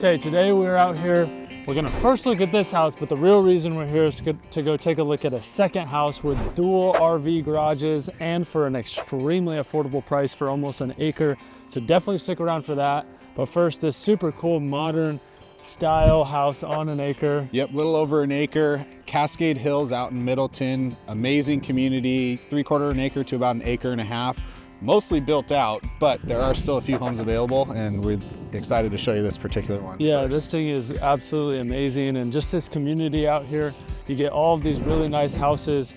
Okay, today we're out here. We're gonna first look at this house, but the real reason we're here is to go take a look at a second house with dual RV garages and for an extremely affordable price for almost an acre. So definitely stick around for that. But first, this super cool modern style house on an acre. Yep, little over an acre. Cascade Hills out in Middleton. Amazing community, 3/4 an acre to about an acre and a half. Mostly built out, but there are still a few homes available, and we're excited to show you this particular one. Yeah, first. This thing is absolutely amazing, and just this community out here, you get all of these really nice houses.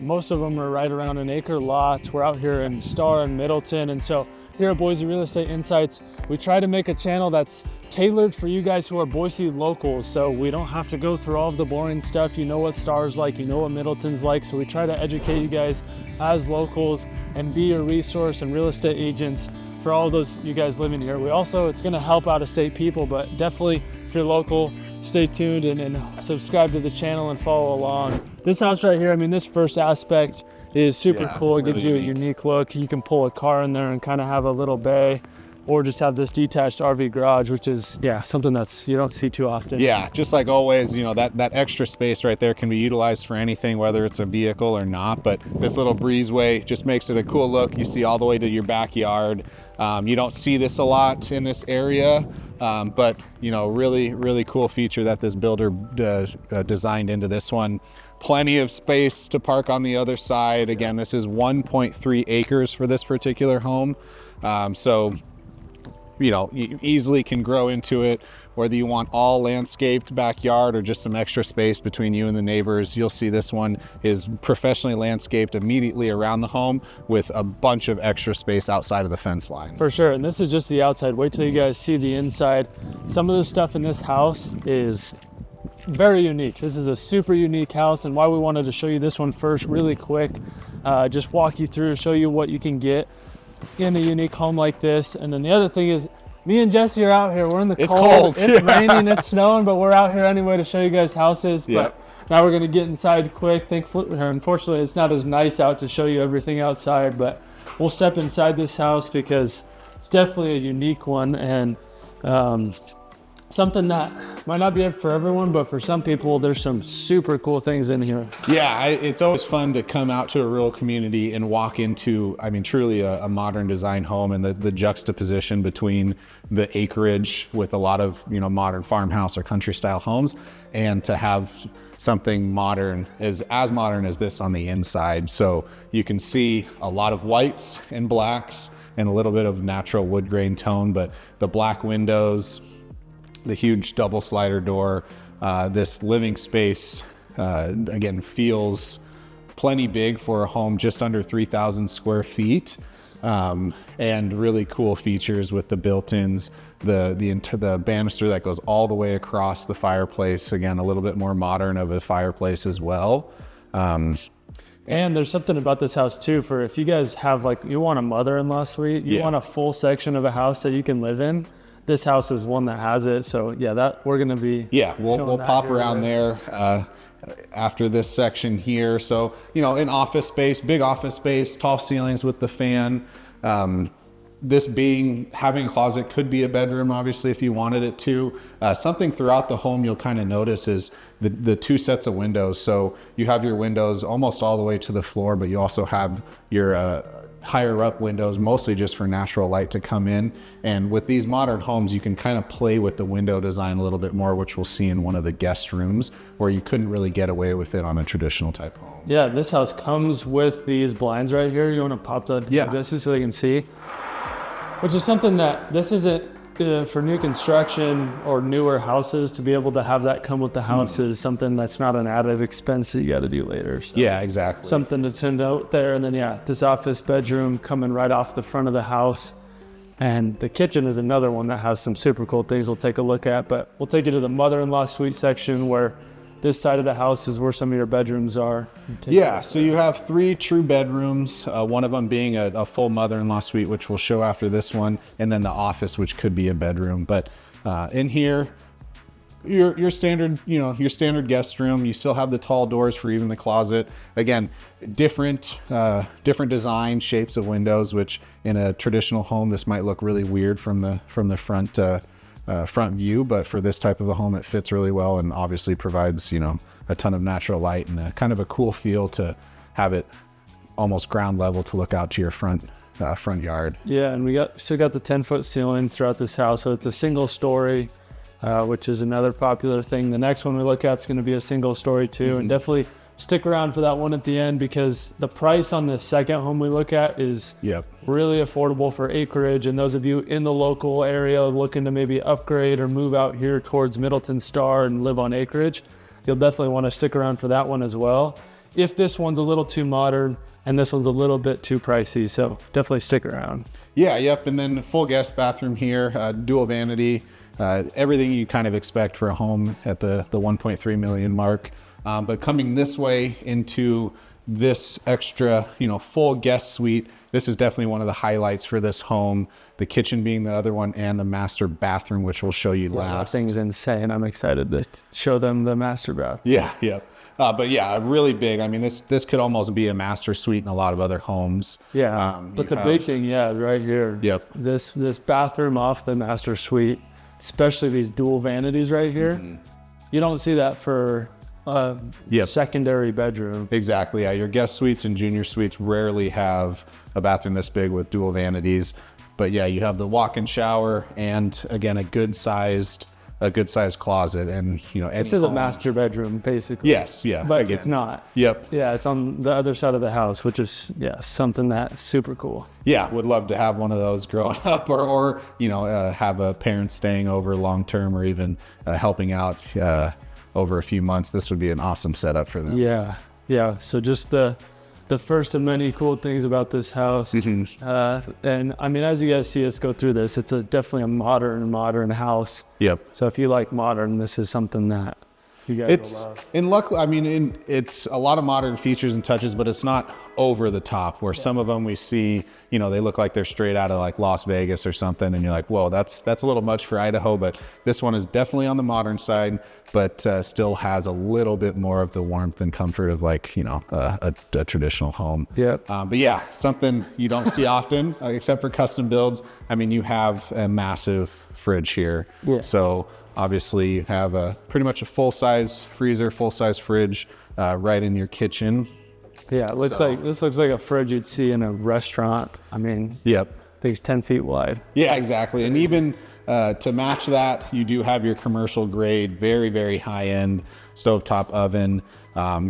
Most of them are right around an acre lots. We're out here in Star and Middleton, and so here at Boise Real Estate Insights, we try to make a channel that's tailored for you guys who are Boise locals, so we don't have to go through all of the boring stuff. You know what Star's like, you know what Middleton's like, so we try to educate you guys as locals and be a resource and real estate agents for all those you guys living here. We also, it's gonna help out of state people, but definitely if you're local, stay tuned and subscribe to the channel and follow along. This house right here, I mean, this first aspect is super cool. It gives you a unique look. You can pull a car in there and kind of have a little bay, or just have this detached RV garage, which is, something that's you don't see too often. Yeah, just like always, you know, that extra space right there can be utilized for anything, whether it's a vehicle or not. But this little breezeway just makes it a cool look. You see all the way to your backyard. You don't see this a lot in this area, but you know, really cool feature that this builder designed into this one. Plenty of space to park on the other side. Again, this is 1.3 acres for this particular home. So, you know, you easily can grow into it, whether you want all landscaped backyard or just some extra space between you and the neighbors. You'll see this one is professionally landscaped immediately around the home with a bunch of extra space outside of the fence line. For sure, and this is just the outside. Wait till you guys see the inside. Some of the stuff in this house is very unique. This is a super unique house, and why we wanted to show you this one first really quick, just walk you through, show you what you can get in a unique home like this. And then the other thing is, me and Jesse are out here. We're in the cold. It's raining, it's snowing, but we're out here anyway to show you guys houses. But now we're gonna get inside quick. Unfortunately, it's not as nice out to show you everything outside, but we'll step inside this house because it's definitely a unique one, and something that might not be for everyone, but for some people, there's some super cool things in here. Yeah, it's always fun to come out to a rural community and walk into, I mean, truly a modern design home, and the juxtaposition between the acreage with a lot of, you know, modern farmhouse or country style homes, and to have something modern, as modern as this on the inside. So you can see a lot of whites and blacks and a little bit of natural wood grain tone, but the black windows, the huge double slider door, this living space, again, feels plenty big for a home just under 3,000 square feet, and really cool features with the built-ins, the banister that goes all the way across the fireplace. Again, a little bit more modern of a fireplace as well. And there's something about this house too, for if you guys have, like, you want a mother-in-law suite, you want a full section of a house that you can live in. This house is one that has it, so that we're gonna be. Yeah, we'll pop around there after this section here. So, you know, an office space, big office space, tall ceilings with the fan. This having a closet could be a bedroom, obviously, if you wanted it to. Something throughout the home you'll kind of notice is the two sets of windows. So you have your windows almost all the way to the floor, but you also have your higher up windows, mostly just for natural light to come in. And with these modern homes, you can kind of play with the window design a little bit more, which we'll see in one of the guest rooms, where you couldn't really get away with it on a traditional type home. Yeah, this house comes with these blinds right here. You want to pop that just so they can see, which is something that this isn't for new construction or newer houses. To be able to have that come with the house is something that's not an added expense that you got to do later. So yeah, exactly. Something to tend out there. And then this office bedroom coming right off the front of the house. And the kitchen is another one that has some super cool things we'll take a look at, but we'll take you to the mother-in-law suite section, where this side of the house is where some of your bedrooms are. Yeah, so you have 3 true bedrooms, one of them being a full mother-in-law suite, which we'll show after this one, and then the office, which could be a bedroom. But in here, your standard, your standard guest room. You still have the tall doors for even the closet. Again, different design shapes of windows, which in a traditional home, this might look really weird from the front front view, but for this type of a home, it fits really well and obviously provides, a ton of natural light and a kind of a cool feel to have it almost ground level to look out to your front yard. Yeah, and we still got the 10-foot ceilings throughout this house, so it's a single story, which is another popular thing. The next one we look at is going to be a single story too, and definitely stick around for that one at the end, because the price on the second home we look at is really affordable for Acreage. And those of you in the local area looking to maybe upgrade or move out here towards Middleton Star and live on Acreage, you'll definitely want to stick around for that one as well. If this one's a little too modern and this one's a little bit too pricey, so definitely stick around. Yeah, yep. And then full guest bathroom here, dual vanity, everything you kind of expect for a home at the 1.3 million mark. But coming this way into this extra, full guest suite, this is definitely one of the highlights for this home. The kitchen being the other one, and the master bathroom, which we'll show you last. That thing's insane. I'm excited to show them the master bath. Yeah. But yeah, really big. I mean, this could almost be a master suite in a lot of other homes. Yeah, but the big thing, right here. Yep. This bathroom off the master suite, especially these dual vanities right here. You don't see that for secondary bedroom. Exactly. Yeah, your guest suites and junior suites rarely have a bathroom this big with dual vanities. But yeah, you have the walk-in shower and again a good sized closet, and this is a master bedroom basically. Yes, yeah, but again, it's not. Yep. Yeah, it's on the other side of the house, which is something that's super cool. Yeah, would love to have one of those growing up, or have a parent staying over long term, or even helping out over a few months. This would be an awesome setup for them. Yeah. So just the first of many cool things about this house. And I mean, as you guys see us go through this, it's definitely a modern house. Yep. So if you like modern, this is something that you guys will love. And luckily, I mean, it's a lot of modern features and touches, but it's not over the top, where some of them we see, they look like they're straight out of like Las Vegas or something, and you're like, whoa, that's a little much for Idaho. But this one is definitely on the modern side, but still has a little bit more of the warmth and comfort of like, a traditional home. Yep. But yeah, something you don't see often, except for custom builds. I mean, you have a massive fridge here. Yeah. So obviously you have pretty much a full-size freezer, full-size fridge right in your kitchen. Yeah, this looks like a fridge you'd see in a restaurant. I mean, yep. I think it's 10 feet wide. Yeah, exactly. And even to match that, you do have your commercial grade, very, very high-end stovetop oven,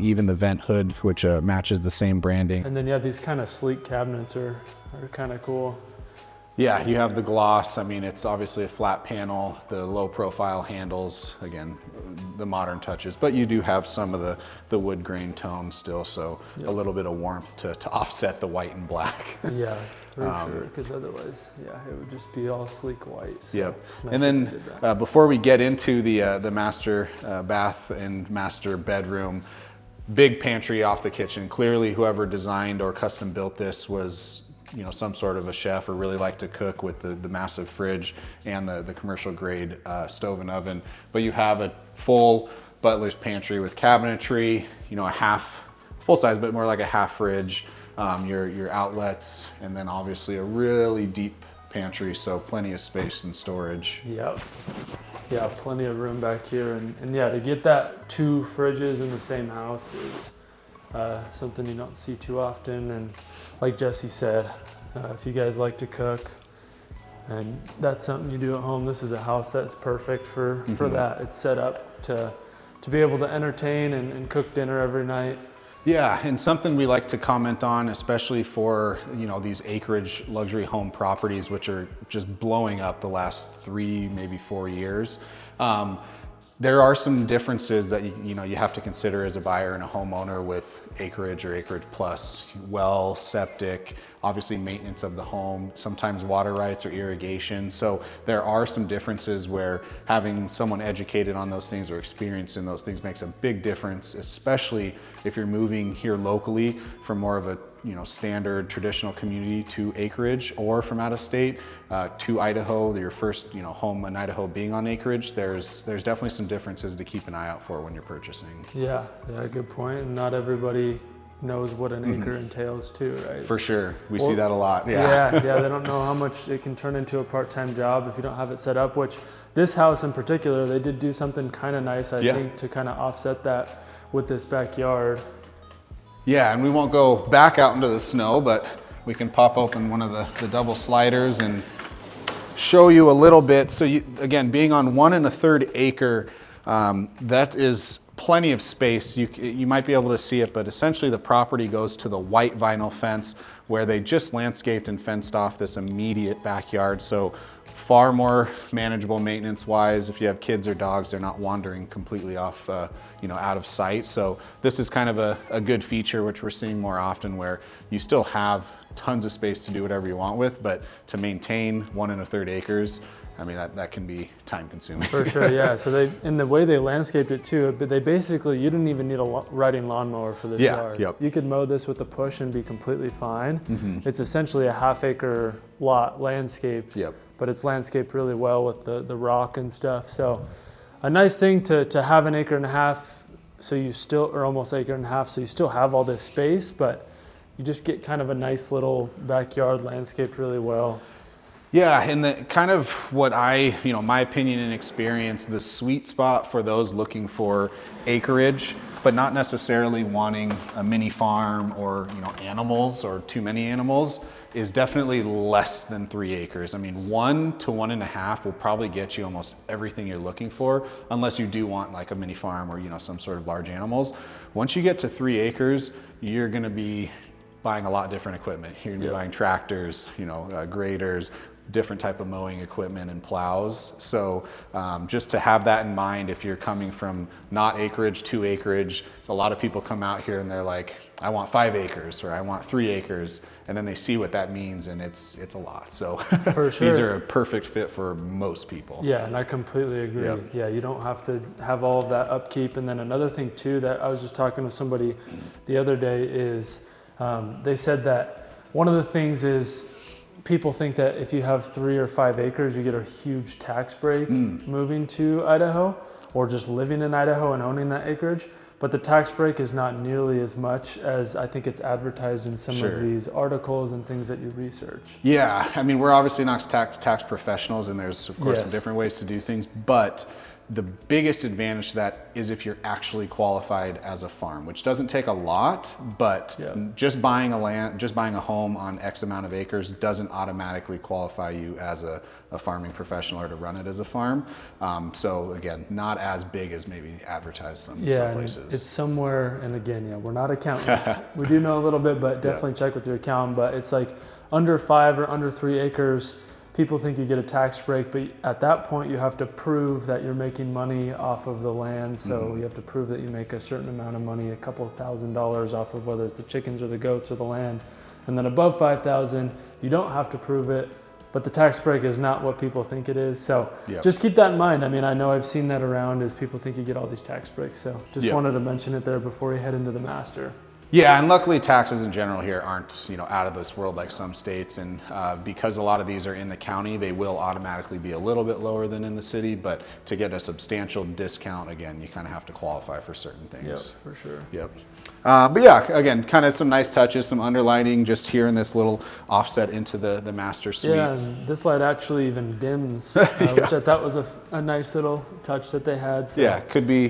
even the vent hood, which matches the same branding. And then these kind of sleek cabinets are kind of cool. Yeah, you have the gloss. I mean, it's obviously a flat panel, the low profile handles, again, the modern touches, but you do have some of the wood grain tone still, so a little bit of warmth to offset the white and black. Yeah, for sure, because otherwise, it would just be all sleek white. So yep. Nice. And then before we get into the master bath and master bedroom, big pantry off the kitchen. Clearly, whoever designed or custom built this was some sort of a chef, or really like to cook, with the massive fridge and the commercial grade stove and oven. But you have a full butler's pantry with cabinetry, a half, full size, but more like a half fridge, your outlets, and then obviously a really deep pantry, so plenty of space and storage. Yep. Yeah, plenty of room back here. And to get that 2 fridges in the same house is something you don't see too often. And like Jesse said, if you guys like to cook and that's something you do at home, this is a house that's perfect for that. It's set up to be able to entertain and cook dinner every night. Yeah, and something we like to comment on, especially for these Acreage luxury home properties, which are just blowing up the last 3, maybe 4 years. There are some differences that you have to consider as a buyer and a homeowner with Acreage or Acreage Plus. Well, septic, obviously maintenance of the home, sometimes water rights or irrigation. So there are some differences where having someone educated on those things or experienced in those things makes a big difference, especially if you're moving here locally from more of a standard traditional community to Acreage, or from out of state to Idaho, your first home in Idaho being on Acreage. There's definitely some differences to keep an eye out for when you're purchasing. Yeah, good point. And not everybody knows what an acre entails too, right? For sure. We see that a lot. Yeah, they don't know how much it can turn into a part-time job if you don't have it set up, which this house in particular, they did do something kind of nice, I think, to kind of offset that with this backyard. Yeah, and we won't go back out into the snow, but we can pop open one of the double sliders and show you a little bit. So again, being on 1 1/3 acre, that is plenty of space. You might be able to see it, but essentially the property goes to the white vinyl fence where they just landscaped and fenced off this immediate backyard. So far more manageable maintenance wise. If you have kids or dogs, they're not wandering completely off, out of sight. So this is kind of a good feature, which we're seeing more often, where you still have tons of space to do whatever you want with, but to maintain 1 1/3 acres, I mean, that can be time consuming. For sure, yeah. So in the way they landscaped it too, but they basically, you didn't even need a riding lawnmower for this yard. Yep. You could mow this with a push and be completely fine. It's essentially a 1/2 acre lot landscaped, but it's landscaped really well with the rock and stuff. So a nice thing to have 1.5 acres, so you still, or almost 1.5 acres, so you still have all this space, but you just get kind of a nice little backyard landscaped really well. Yeah, and the kind of what my opinion and experience, the sweet spot for those looking for acreage, but not necessarily wanting a mini farm or, animals or too many animals, is definitely less than 3 acres. I mean, 1 to 1.5 will probably get you almost everything you're looking for, unless you do want like a mini farm or, some sort of large animals. Once you get to 3 acres, you're gonna be buying a lot of different equipment. You're gonna be buying tractors, graders, different type of mowing equipment and plows. So just to have that in mind, if you're coming from not acreage to acreage, a lot of people come out here and they're like, I want 5 acres or I want 3 acres. And then they see what that means and it's a lot. So For sure. These are a perfect fit for most people. Yeah, and I completely agree. Yeah, you don't have to have all of that upkeep. And then another thing too, that I was just talking with somebody the other day is, they said that one of the things is, people think that if you have 3 or 5 acres, you get a huge tax break moving to Idaho or just living in Idaho and owning that acreage. But the tax break is not nearly as much as I think it's advertised in some of these articles and things that you research. Yeah, I mean, we're obviously not tax professionals, and there's of course some different ways to do things, but the biggest advantage to that is if you're actually qualified as a farm, which doesn't take a lot, but just buying a home on X amount of acres doesn't automatically qualify you as a farming professional or to run it as a farm. So again, not as big as maybe advertised some places. It's somewhere, and again, we're not accountants. We do know a little bit, but definitely check with your accountant. But it's like under 5 or under 3 acres, people think you get a tax break, but at that point you have to prove that you're making money off of the land. So you have to prove that you make a certain amount of money, a couple $1,000s off of whether it's the chickens or the goats or the land. And then above 5,000, you don't have to prove it, but the tax break is not what people think it is. So just keep that in mind. I mean, I know I've seen that around, is people think you get all these tax breaks. So just wanted to mention it there before we head into the master. Yeah, and luckily taxes in general here aren't, out of this world like some states, and because a lot of these are in the county, they will automatically be a little bit lower than in the city, but to get a substantial discount, again, you kind of have to qualify for certain things. Yep, for sure. Yep. But yeah, again, kind of some nice touches, some underlighting just here in this little offset into the master suite. Yeah, and this light actually even dims, which I thought was a nice little touch that they had. So. Yeah, could be,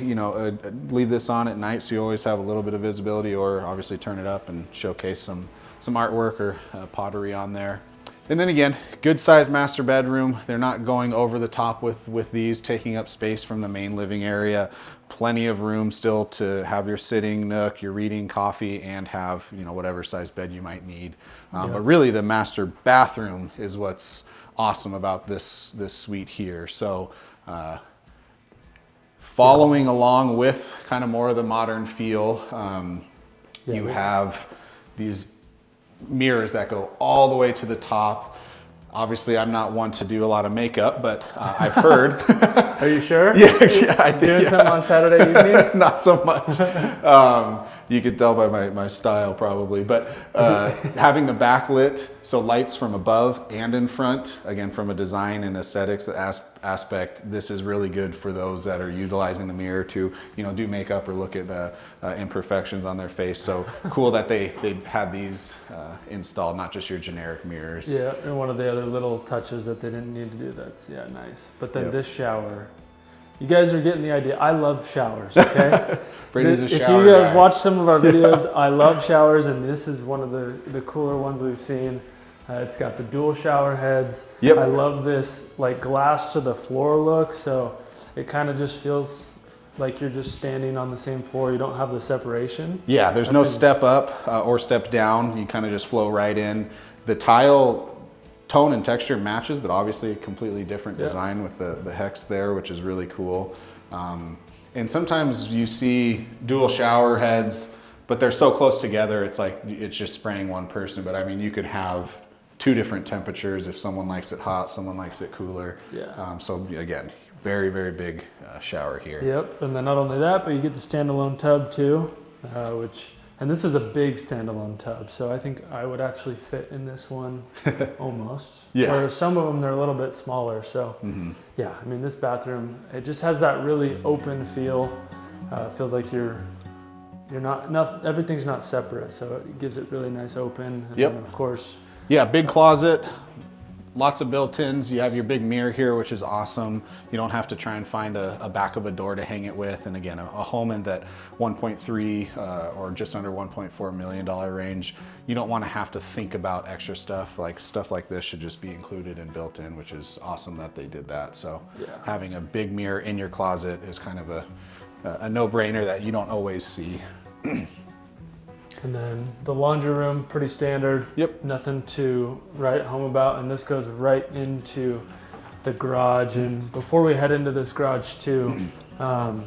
leave this on at night so you always have a little bit of visibility, or obviously turn it up and showcase some artwork or pottery on there. And then again, good sized master bedroom. They're not going over the top with these, taking up space from the main living area. Plenty of room still to have your sitting nook, your reading, coffee, and have, whatever size bed you might need. But really the master bathroom is what's awesome about this suite here. So following along with kind of more of the modern feel, you have these mirrors that go all the way to the top. Obviously, I'm not one to do a lot of makeup, but I've heard Are you sure? Yeah, I think, Doing something on Saturday evenings? Not so much. You could tell by my style probably, but having the backlit, so lights from above and in front, again, from a design and aesthetics aspect, this is really good for those that are utilizing the mirror to, do makeup or look at imperfections on their face. So cool that they had these installed, not just your generic mirrors. Yeah, and one of the other little touches that they didn't need to do, that's, nice. But then this shower, you guys are getting the idea. I love showers, okay? Brady's a if shower you have guy. watched some of our videos, I love showers, and this is one of the cooler ones we've seen. It's got the dual shower heads. Yep. I love this like glass to the floor look, so it kind of just feels like you're just standing on the same floor. You don't have the separation. Yeah, there's no step up or step down. You kind of just flow right in. The tile tone and texture matches, but obviously a completely different design with the hex there, which is really cool. And sometimes you see dual shower heads, but they're so close together, it's like it's just spraying one person. But I mean, you could have two different temperatures if someone likes it hot, someone likes it cooler. Yeah. So again, very, very big shower here. Yep, and then not only that, but you get the standalone tub too, and this is a big standalone tub, so I think I would actually fit in this one almost. Yeah. Whereas some of them, they're a little bit smaller, so yeah, I mean, this bathroom, it just has that really open feel. Feels like you're not, everything's not separate, so it gives it really nice open. And Yep. then of course. Yeah, big closet. Lots of built-ins. You have your big mirror here, which is awesome. You don't have to try and find a back of a door to hang it with. And again, a home in that 1.3 or just under $1.4 million range, you don't want to have to think about extra stuff. Like stuff like this should just be included and built in, which is awesome that they did that. So having a big mirror in your closet is kind of a no-brainer that you don't always see. And then the laundry room, pretty standard. Yep. Nothing to write home about. And this goes right into the garage. And before we head into this garage too, the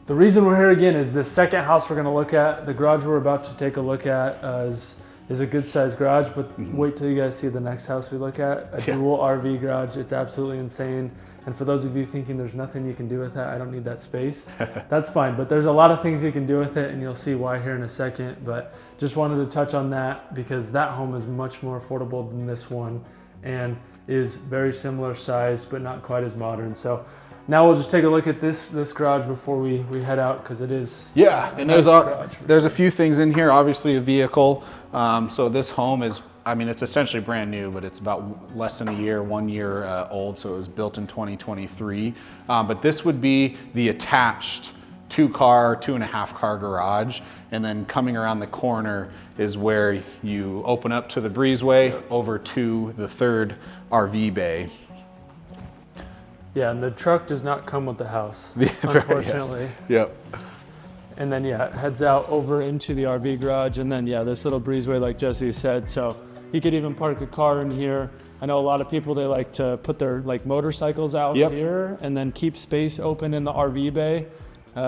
reason we're here again is the second house we're gonna look at. The garage we're about to take a look at is a good sized garage, but wait till you guys see the next house we look at, a dual RV garage. It's absolutely insane. And for those of you thinking there's nothing you can do with that, I don't need that space, that's fine. But there's a lot of things you can do with it, and you'll see why here in a second. But just wanted to touch on that because that home is much more affordable than this one and is very similar size, but not quite as modern. So now we'll just take a look at this garage before we head out, because it is. Yeah, and there's a few things in here. Obviously a vehicle. So this home is, I mean, it's essentially brand new, but it's about less than a year, 1 year old. So it was built in 2023. But this would be the attached 2.5 car garage. And then coming around the corner is where you open up to the breezeway over to the third RV bay. Yeah, and the truck does not come with the house, unfortunately. Yes. Yep. And then it heads out over into the RV garage, and then this little breezeway like Jesse said. So you could even park a car in here. I know a lot of people, they like to put their motorcycles out here and then keep space open in the RV bay.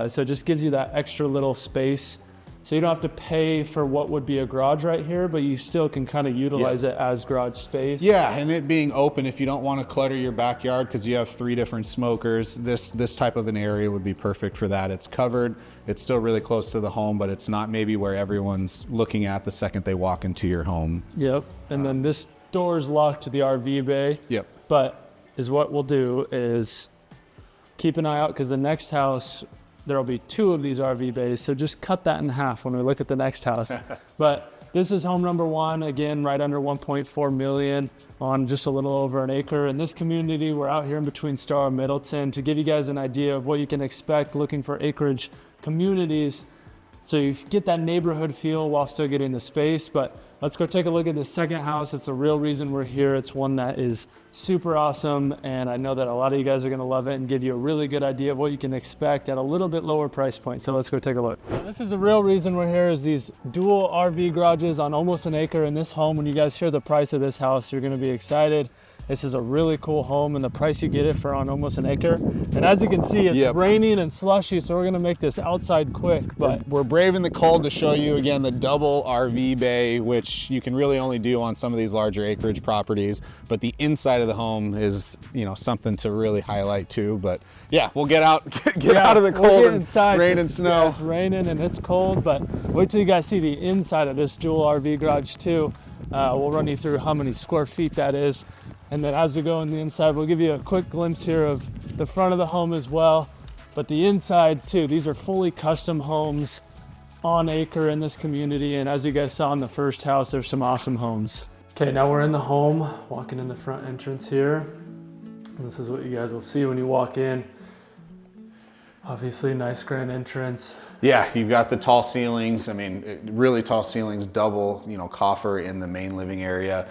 So it just gives you that extra little space. So you don't have to pay for what would be a garage right here, but you still can kind of utilize it as garage space. Yeah, and it being open, if you don't want to clutter your backyard because you have 3 different smokers, this type of an area would be perfect for that. It's covered, it's still really close to the home, but it's not maybe where everyone's looking at the second they walk into your home. Yep, and then this door is locked to the RV bay. Yep. But what we'll do is keep an eye out, because the next house, there'll be 2 of these RV bays, so just cut that in half when we look at the next house. But this is home number 1, again, right under 1.4 million on just a little over an acre. In this community, we're out here in between Star and Middleton to give you guys an idea of what you can expect looking for acreage communities. So you get that neighborhood feel while still getting the space. But let's go take a look at the second house. It's the real reason we're here. It's one that is super awesome, and I know that a lot of you guys are gonna love it and give you a really good idea of what you can expect at a little bit lower price point. So let's go take a look. This is the real reason we're here, is these dual RV garages on almost an acre in this home. When you guys hear the price of this house, you're gonna be excited. This is a really cool home, and the price you get it for on almost an acre. And as you can see, it's Yep. raining and slushy, so we're gonna make this outside quick. But we're braving the cold to show you again the double RV bay, which you can really only do on some of these larger acreage properties. But the inside of the home is, you know, something to really highlight too. But yeah, we'll get out, get out of the cold and inside, rain and snow. Yeah, it's raining and it's cold, but wait till you guys see the inside of this dual RV garage too. We'll run you through how many square feet that is. And then as we go on the inside, we'll give you a quick glimpse here of the front of the home as well. But the inside too, these are fully custom homes on acre in this community. And as you guys saw in the first house, there's some awesome homes. Okay, now we're in the home, walking in the front entrance here. And this is what you guys will see when you walk in. Obviously, nice grand entrance. Yeah, you've got the tall ceilings. I mean, really tall ceilings, double, you know, coffer in the main living area.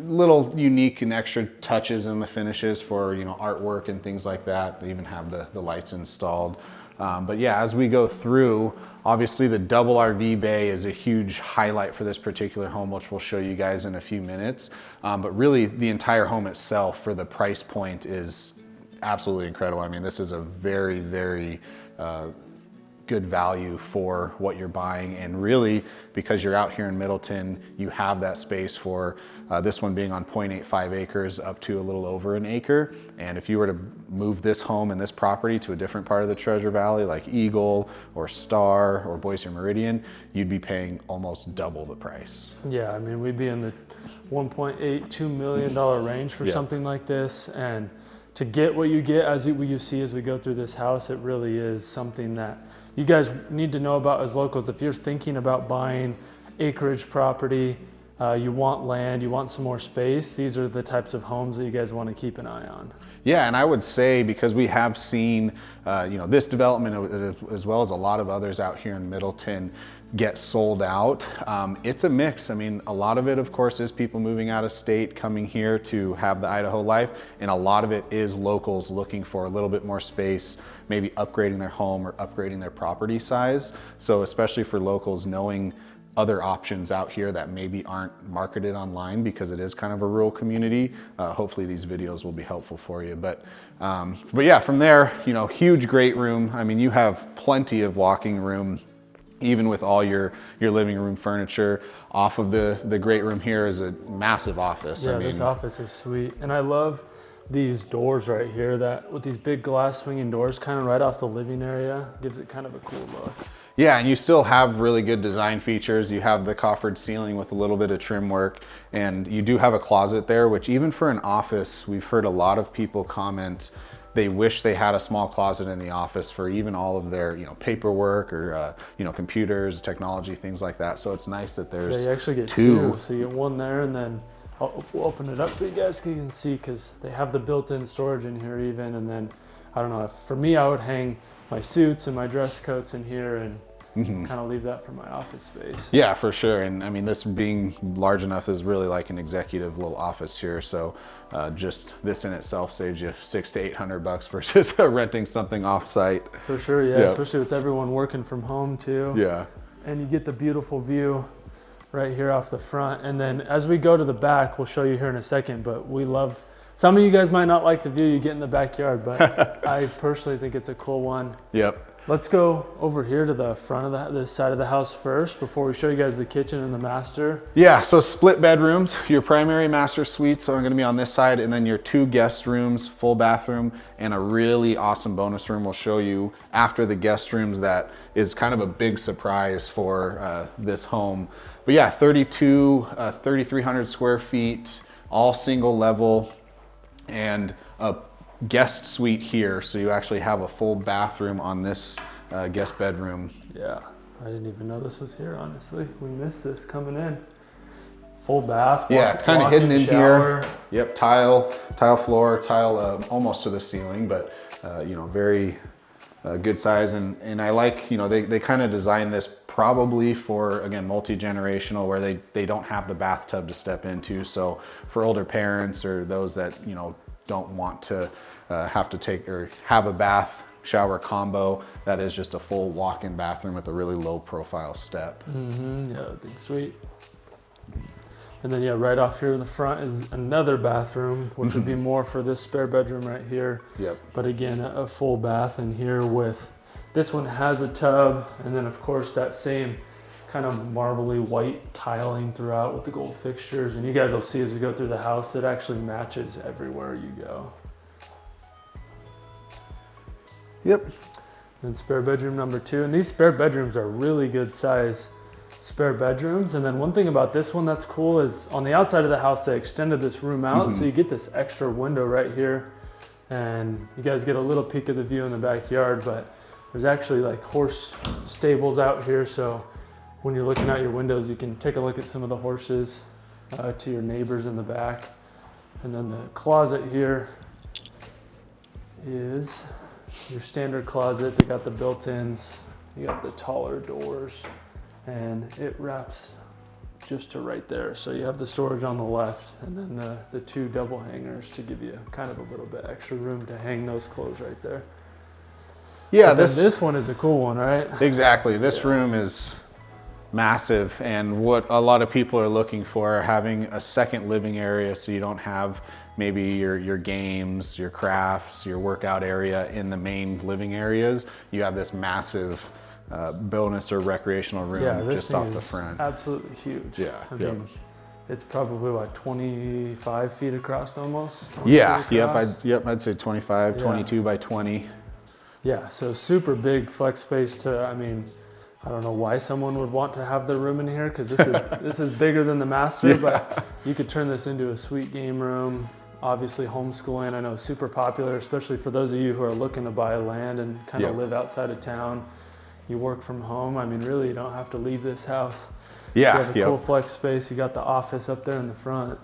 Little unique and extra touches in the finishes for, you know, artwork and things like that. They even have the lights installed. But yeah, as we go through, obviously the double RV bay is a huge highlight for this particular home, which we'll show you guys in a few minutes. But really the entire home itself for the price point is absolutely incredible. I mean, this is a very, very good value for what you're buying. And really, because you're out here in Middleton, you have that space for this one being on 0.85 acres up to a little over an acre. And if you were to move this home and this property to a different part of the Treasure Valley, like Eagle or Star or Boise or Meridian, you'd be paying almost double the price. Yeah, I mean, we'd be in the $1.82 million range for something like this. And to get what you get, as you see as we go through this house, it really is something that you guys need to know about as locals. If you're thinking about buying acreage property, you want land, you want some more space, these are the types of homes that you guys want to keep an eye on. Yeah, and I would say, because we have seen, you know, this development as well as a lot of others out here in Middleton get sold out. It's a mix. I mean, a lot of it, of course, is people moving out of state, coming here to have the Idaho life, and a lot of it is locals looking for a little bit more space, maybe upgrading their home or upgrading their property size. So especially for locals, knowing other options out here that maybe aren't marketed online because it is kind of a rural community. Hopefully these videos will be helpful for you. But yeah, from there, you know, huge great room. I mean, you have plenty of walking room, even with all your living room furniture. Off of the great room here is a massive office. Yeah, I mean, this office is sweet. And I love these doors right here, that with these big glass swinging doors kind of right off the living area, gives it kind of a cool look. Yeah, and you still have really good design features. You have the coffered ceiling with a little bit of trim work, and you do have a closet there, which even for an office, we've heard a lot of people comment they wish they had a small closet in the office for even all of their, you know, paperwork or, you know, computers, technology, things like that. So it's nice that there's you actually get two. So you get one there, and then we'll open it up for you guys so you can see, because they have the built-in storage in here even. And then, I don't know, for me, I would hang my suits and my dress coats in here and kind of leave that for my office space. Yeah, for sure. And I mean, this being large enough is really like an executive little office here. So just this in itself saves you $600 to $800 versus renting something off-site. For sure, yeah. Yep. Especially with everyone working from home too. Yeah. And you get the beautiful view right here off the front. And then as we go to the back, we'll show you here in a second, but we love, some of you guys might not like the view you get in the backyard, but I personally think it's a cool one. Yep. Let's go over here to the front of this side of the house first before we show you guys the kitchen and the master. Yeah, so split bedrooms. Your primary master suites are gonna be on this side, and then your 2 guest rooms, full bathroom, and a really awesome bonus room we'll show you after the guest rooms that is kind of a big surprise for this home. But yeah, 3,300 square feet, all single level, and a guest suite here, so you actually have a full bathroom on this guest bedroom. Yeah, I didn't even know this was here, honestly. We missed this coming in. Full bath. Yeah, kind of hidden in shower. here. Yep, tile floor, tile almost to the ceiling, but you know, very good size. And I like, you know, they kind of designed this probably for, again, multi-generational, where they don't have the bathtub to step into. So for older parents or those that, you know, don't want to have to take or have a bath shower combo, that is just a full walk-in bathroom with a really low profile step. Yeah, I think sweet. And then, yeah, right off here in the front is another bathroom, which would be more for this spare bedroom right here. Yep. But again, a full bath in here with, this one has a tub, and then of course that same kind of marbly white tiling throughout with the gold fixtures. And you guys will see as we go through the house, it actually matches everywhere you go. Yep. And spare bedroom number 2. And these spare bedrooms are really good size spare bedrooms. And then one thing about this one that's cool is on the outside of the house, they extended this room out. So you get this extra window right here. And you guys get a little peek of the view in the backyard, but there's actually like horse stables out here. So when you're looking out your windows, you can take a look at some of the horses to your neighbors in the back. And then the closet here is your standard closet. They got the built-ins, you got the taller doors, and it wraps just to right there. So you have the storage on the left, and then the 2 double hangers to give you kind of a little bit extra room to hang those clothes right there. Yeah, this one is the cool one, right? Exactly. This room is massive, and what a lot of people are looking for, having a second living area so you don't have maybe your games, your crafts, your workout area in the main living areas. You have this massive bonus or recreational room just off the front. Absolutely huge. Yeah. I mean, it's probably like 25 feet across almost. Yeah. I'd say 25, 22 by 20. Yeah. So super big flex space to, I mean, I don't know why someone would want to have their room in here, because this is bigger than the master, but you could turn this into a sweet game room. Obviously homeschooling, I know, super popular, especially for those of you who are looking to buy land and kind of live outside of town. You work from home. I mean, really, you don't have to leave this house. Yeah. You have a cool flex space. You got the office up there in the front.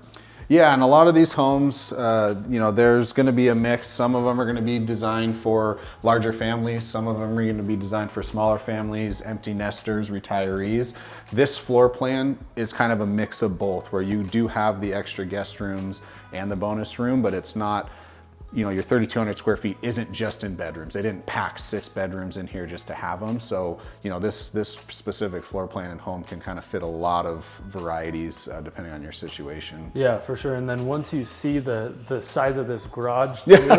Yeah, and a lot of these homes, there's going to be a mix. Some of them are going to be designed for larger families. Some of them are going to be designed for smaller families, empty nesters, retirees. This floor plan is kind of a mix of both, where you do have the extra guest rooms and the bonus room, but it's not, your 3,200 square feet isn't just in bedrooms. They didn't pack 6 bedrooms in here just to have them. So, this specific floor plan and home can kind of fit a lot of varieties depending on your situation. Yeah, for sure. And then once you see the size of this garage too,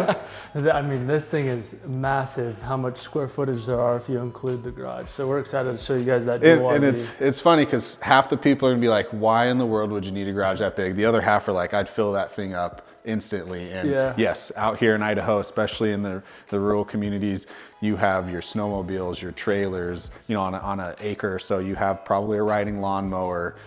I mean, this thing is massive, how much square footage there are if you include the garage. So we're excited to show you guys that dual And RV. it's funny because half the people are gonna be like, why in the world would you need a garage that big? The other half are like, I'd fill that thing up instantly. And yes, out here in Idaho, especially in the rural communities, you have your snowmobiles, your trailers, on an acre. So you have probably a riding lawnmower,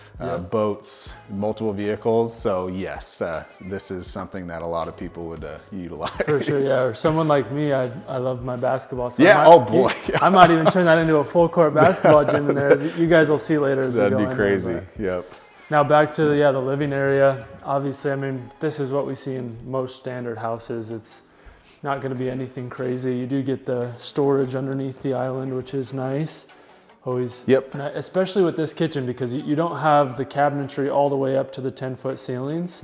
boats, multiple vehicles. So yes, this is something that a lot of people would utilize. For sure, yeah. Or someone like me, I love my basketball. So I might even turn that into a full court basketball gym in there. As you guys will see later. That'd be crazy. Yep. Now back to the living area. Obviously, I mean, this is what we see in most standard houses. It's not going to be anything crazy. You do get the storage underneath the island, which is nice. Always, especially with this kitchen, because you don't have the cabinetry all the way up to the 10-foot ceilings.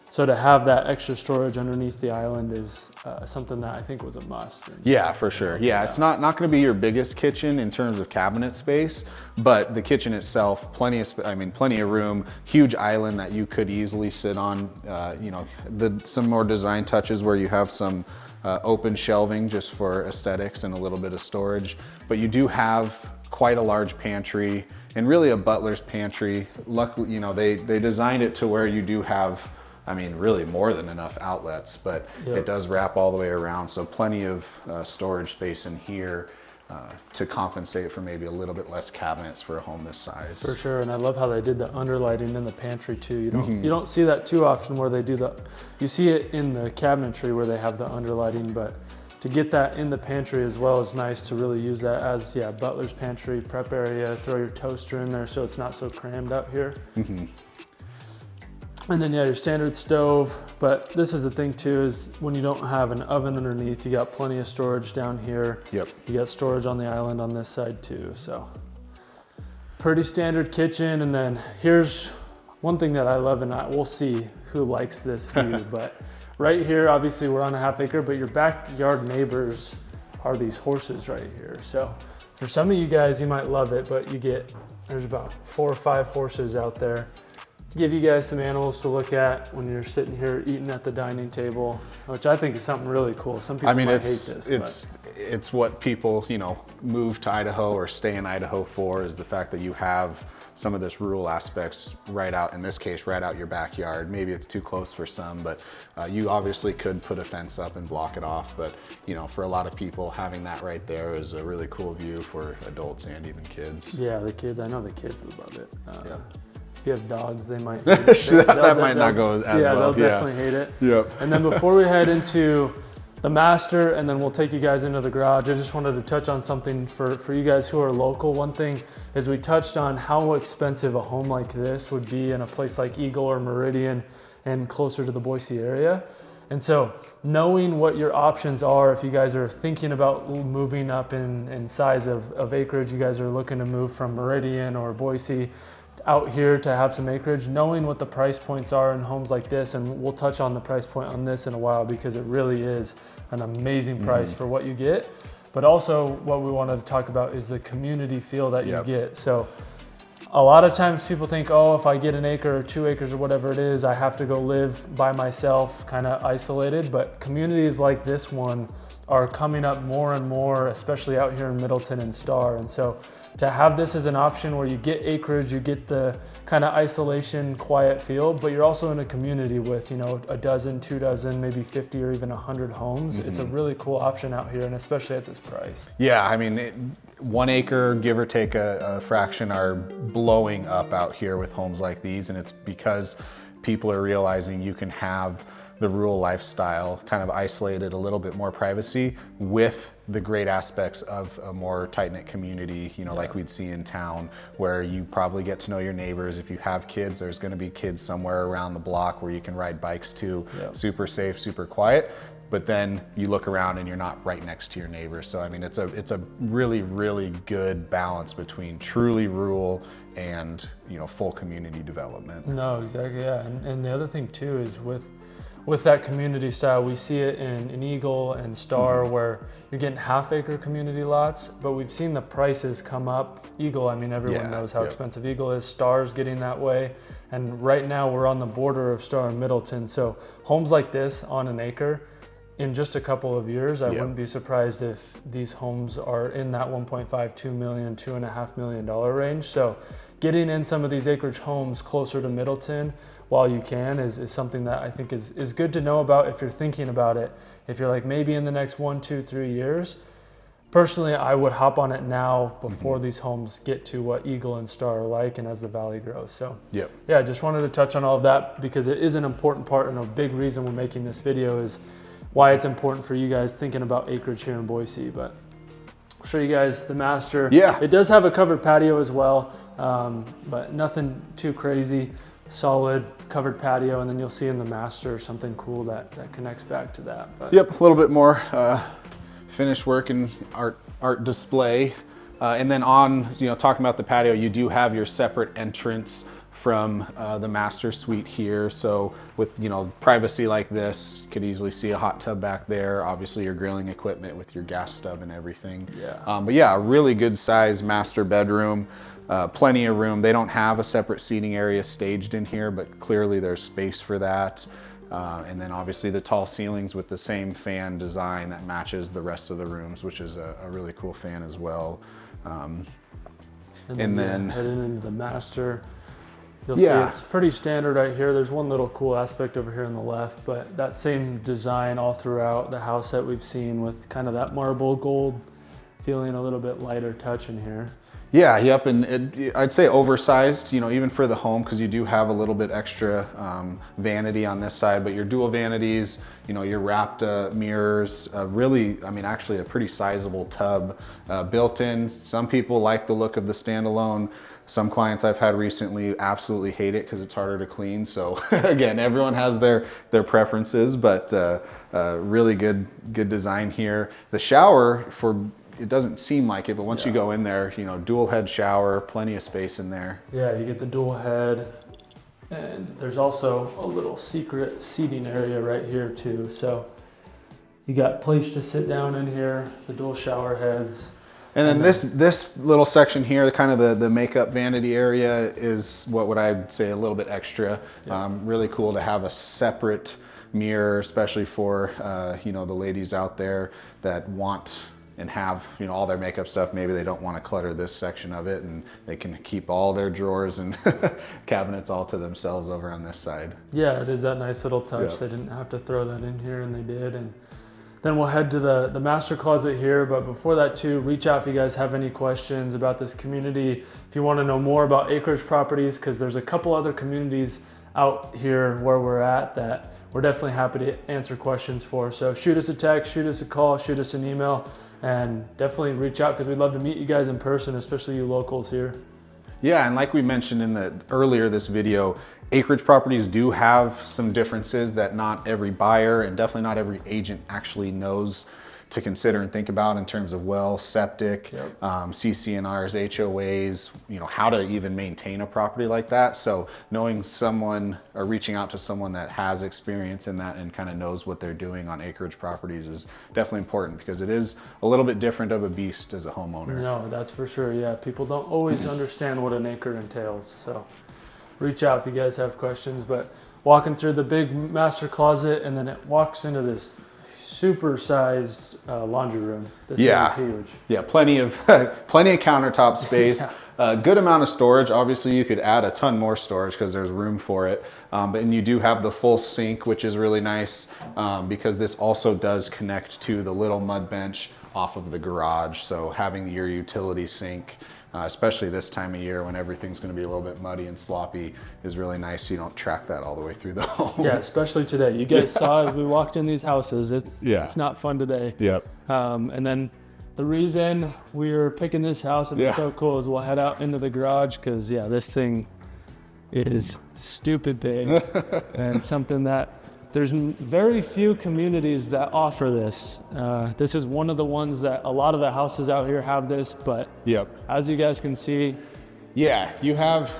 So to have that extra storage underneath the island is something that I think was a must. Yeah, for sure. Yeah, it's not going to be your biggest kitchen in terms of cabinet space, but the kitchen itself, plenty of room, huge island that you could easily sit on. Some more design touches where you have some open shelving just for aesthetics and a little bit of storage, but you do have quite a large pantry and really a butler's pantry. Luckily, they designed it to where you do have, really more than enough outlets, but it does wrap all the way around. So plenty of storage space in here to compensate for maybe a little bit less cabinets for a home this size. For sure, and I love how they did the underlighting in the pantry too. You don't see that too often where they do that. You see it in the cabinetry where they have the underlighting, but to get that in the pantry as well is nice to really use that as, butler's pantry, prep area, throw your toaster in there so it's not so crammed out here. And then your standard stove, but this is the thing too, is when you don't have an oven underneath, you got plenty of storage down here. You got storage on the island on this side too, so. Pretty standard kitchen, and then here's one thing that I love, and we'll see who likes this view, but right here, obviously we're on a half acre, but your backyard neighbors are these horses right here. So for some of you guys, you might love it, but there's about 4 or 5 horses out there. give you guys some animals to look at when you're sitting here eating at the dining table, which I think is something really cool. Some people might hate this. It's what people, you know, move to Idaho or stay in Idaho for, is the fact that you have some of this rural aspects right out, in this case, right out your backyard. Maybe it's too close for some, but you obviously could put a fence up and block it off. But, you know, for a lot of people, having that right there is a really cool view for adults and even kids. Yeah, the kids, I know the kids would love it. Yeah. If you have dogs, they might hate it. That might not go as well. Yeah, they'll definitely hate it. Yep. And then before we head into the master, and then we'll take you guys into the garage, I just wanted to touch on something for you guys who are local. One thing is we touched on how expensive a home like this would be in a place like Eagle or Meridian and closer to the Boise area. And so knowing what your options are, if you guys are thinking about moving up in size of acreage, you guys are looking to move from Meridian or Boise out here to have some acreage, knowing what the price points are in homes like this, and we'll touch on the price point on this in a while because it really is an amazing price for what you get. But also what we wanted to talk about is the community feel that you get. So a lot of times people think, oh, if I get an acre or 2 acres or whatever it is, I have to go live by myself, kind of isolated. But communities like this one are coming up more and more, especially out here in Middleton and Star. And so to have this as an option where you get acreage, you get the kind of isolation, quiet feel, but you're also in a community with, you know, a dozen, 2 dozen, maybe 50 or even 100 homes. It's a really cool option out here, and especially at this price. Yeah, I mean, 1 acre, give or take a fraction, are blowing up out here with homes like these, and it's because people are realizing you can have the rural lifestyle, kind of isolated, a little bit more privacy with the great aspects of a more tight-knit community, you know, like we'd see in town, where you probably get to know your neighbors. If you have kids, there's going to be kids somewhere around the block where you can ride bikes to. Super safe, super quiet. But then you look around and you're not right next to your neighbors. So I mean, it's a really, really good balance between truly rural and, you know, full community development. No, exactly, yeah. And the other thing too is with that community style, we see it in Eagle and Star, where you're getting half-acre community lots, but we've seen the prices come up. Eagle, I mean, everyone knows how expensive Eagle is. Star's getting that way, and right now we're on the border of Star and Middleton. So homes like this on an acre, in just a couple of years, I wouldn't be surprised if these homes are in that 1.5, 2 million, $2.5 million range. So getting in some of these acreage homes closer to Middleton while you can is something that I think is good to know about if you're thinking about it. If you're like, maybe in the next 1, 2, 3 years, personally, I would hop on it now before these homes get to what Eagle and Star are like, and as the valley grows. So yeah, I just wanted to touch on all of that because it is an important part, and a big reason we're making this video is why it's important for you guys thinking about acreage here in Boise. But I'll show you guys the master. Yeah, it does have a covered patio as well, but nothing too crazy. Solid covered patio, and then you'll see in the master something cool that connects back to that. But a little bit more finished work and art display, and then on, you know, talking about the patio, you do have your separate entrance from the master suite here. So with, you know, privacy like this, you could easily see a hot tub back there, obviously your grilling equipment with your gas stove and everything. But yeah, a really good size master bedroom. Plenty of room. They don't have a separate seating area staged in here, but clearly there's space for that. And then obviously the tall ceilings with the same fan design that matches the rest of the rooms, which is a really cool fan as well. And then heading into the master, you'll see it's pretty standard right here. There's one little cool aspect over here on the left, but that same design all throughout the house that we've seen, with kind of that marble gold feeling, a little bit lighter touch in here. Yeah, and I'd say oversized, you know, even for the home, because you do have a little bit extra vanity on this side, but your dual vanities, you know, your wrapped mirrors, really, I mean, actually a pretty sizable tub built in. Some people like the look of the standalone. Some clients I've had recently absolutely hate it because it's harder to clean. So again, everyone has their preferences, but really good design here. The shower, it doesn't seem like it, but once you go in there, you know, dual head shower, plenty of space in there. Yeah, you get the dual head, and there's also a little secret seating area right here too. So you got place to sit down in here, the dual shower heads. And then this little section here, kind of the makeup vanity area, is what would I say a little bit extra. Really cool to have a separate mirror, especially for you know, the ladies out there that want and have, you know, all their makeup stuff. Maybe they don't want to clutter this section of it, and they can keep all their drawers and cabinets all to themselves over on this side. Yeah, it is that nice little touch. Yep. They didn't have to throw that in here, and they did. And then we'll head to the master closet here. But before that too, reach out if you guys have any questions about this community. If you want to know more about Acreage properties, because there's a couple other communities out here where we're at that we're definitely happy to answer questions for. So shoot us a text, shoot us a call, shoot us an email, and definitely reach out, because we'd love to meet you guys in person, especially you locals here. Yeah, and like we mentioned in the earlier this video, Acreage properties do have some differences that not every buyer and definitely not every agent actually knows to consider and think about in terms of well, septic, CCNRs, HOAs, you know, how to even maintain a property like that. So knowing someone or reaching out to someone that has experience in that and kind of knows what they're doing on Acreage properties is definitely important, because it is a little bit different of a beast as a homeowner. No, that's for sure. Yeah, people don't always understand what an acre entails. So reach out if you guys have questions. But walking through the big master closet, and then it walks into this super-sized laundry room. This is huge. Yeah, plenty of countertop space. A good amount of storage. Obviously, you could add a ton more storage because there's room for it. And you do have the full sink, which is really nice, because this also does connect to the little mud bench off of the garage. So having your utility sink, especially this time of year when everything's going to be a little bit muddy and sloppy, is really nice. So you don't track that all the way through the home. Yeah, especially today. You guys saw as we walked in these houses, it's not fun today. Yep. And then the reason we're picking this house and it's so cool is we'll head out into the garage, because this thing is stupid big and something that there's very few communities that offer this. This is one of the ones that a lot of the houses out here have this, but as you guys can see. Yeah, you have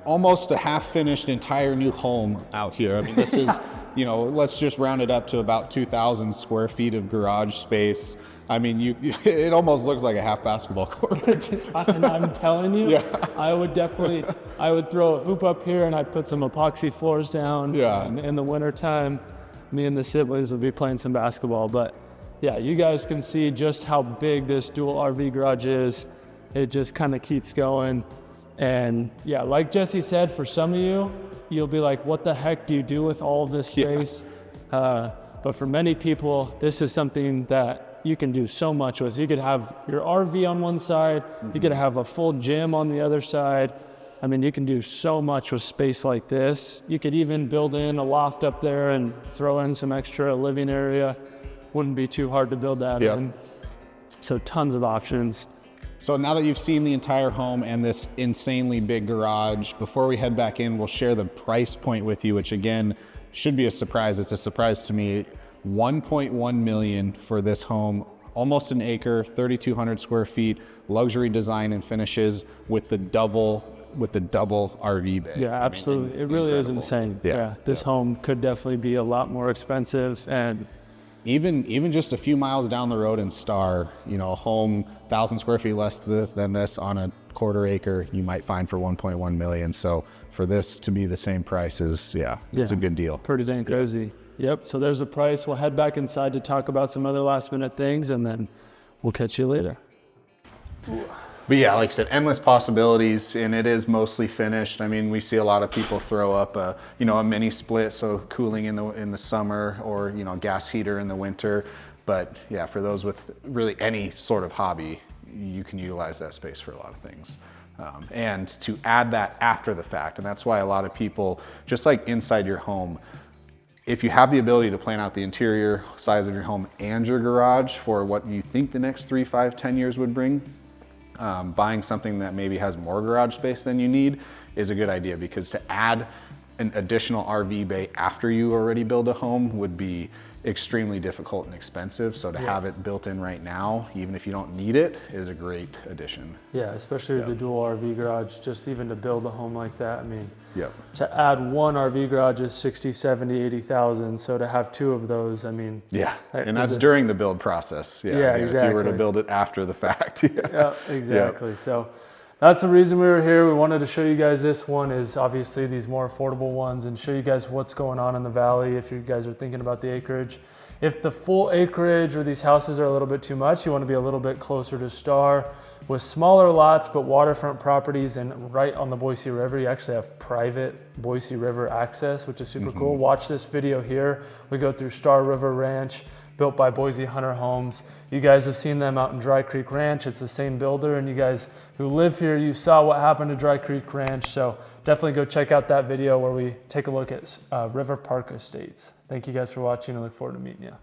almost a half-finished entire new home out here. I mean, this is, you know, let's just round it up to about 2,000 square feet of garage space. I mean, it almost looks like a half basketball court. And I'm telling you, I would throw a hoop up here and I'd put some epoxy floors down. Yeah. And in the winter time, me and the siblings would be playing some basketball. But yeah, you guys can see just how big this dual RV garage is. It just kind of keeps going. And yeah, like Jesse said, for some of you, you'll be like, what the heck do you do with all of this space? But for many people, this is something that you can do so much with. You could have your RV on one side, you could have a full gym on the other side. I mean, you can do so much with space like this. You could even build in a loft up there and throw in some extra living area. Wouldn't be too hard to build that in. So tons of options. So now that you've seen the entire home and this insanely big garage, before we head back in, we'll share the price point with you, which again, should be a surprise. It's a surprise to me. $1.1 million for this home, almost an acre, 3,200 square feet, luxury design and finishes with the double RV bay. Yeah, absolutely. It really is insane. This home could definitely be a lot more expensive, and even just a few miles down the road in Star, you know, a home 1,000 square feet less than this on a quarter acre, you might find for 1.1 million. So for this to be the same price is, it's a good deal. Pretty dang crazy. Yep. So there's the price. We'll head back inside to talk about some other last minute things, and then we'll catch you later. But yeah, like I said, endless possibilities, and it is mostly finished. I mean, we see a lot of people throw up a mini split, so cooling in the summer, or gas heater in the winter. But yeah, for those with really any sort of hobby, you can utilize that space for a lot of things. And to add that after the fact, and that's why a lot of people, just like inside your home, if you have the ability to plan out the interior size of your home and your garage for what you think the next 3, 5, 10 years would bring, buying something that maybe has more garage space than you need is a good idea, because to add an additional RV bay after you already build a home would be extremely difficult and expensive. So to have it built in right now, even if you don't need it, is a great addition. Yeah, especially with the dual RV garage, just even to build a home like that. I mean, Yep. to add one RV garage is 60, 70, 80,000. So to have two of those, I mean. Yeah, and that's during the build process. Yeah, exactly. If you were to build it after the fact. Yeah, exactly. So that's the reason we were here. We wanted to show you guys this one is obviously these more affordable ones and show you guys what's going on in the valley if you guys are thinking about the acreage. If the full acreage or these houses are a little bit too much, you want to be a little bit closer to Star with smaller lots but waterfront properties and right on the Boise River. You actually have private Boise River access, which is super cool. Watch this video here. We go through Star River Ranch, built by Boise Hunter Homes. You guys have seen them out in Dry Creek Ranch. It's the same builder, and you guys who live here, you saw what happened to Dry Creek Ranch. So definitely go check out that video where we take a look at River Park Estates. Thank you guys for watching. I look forward to meeting you.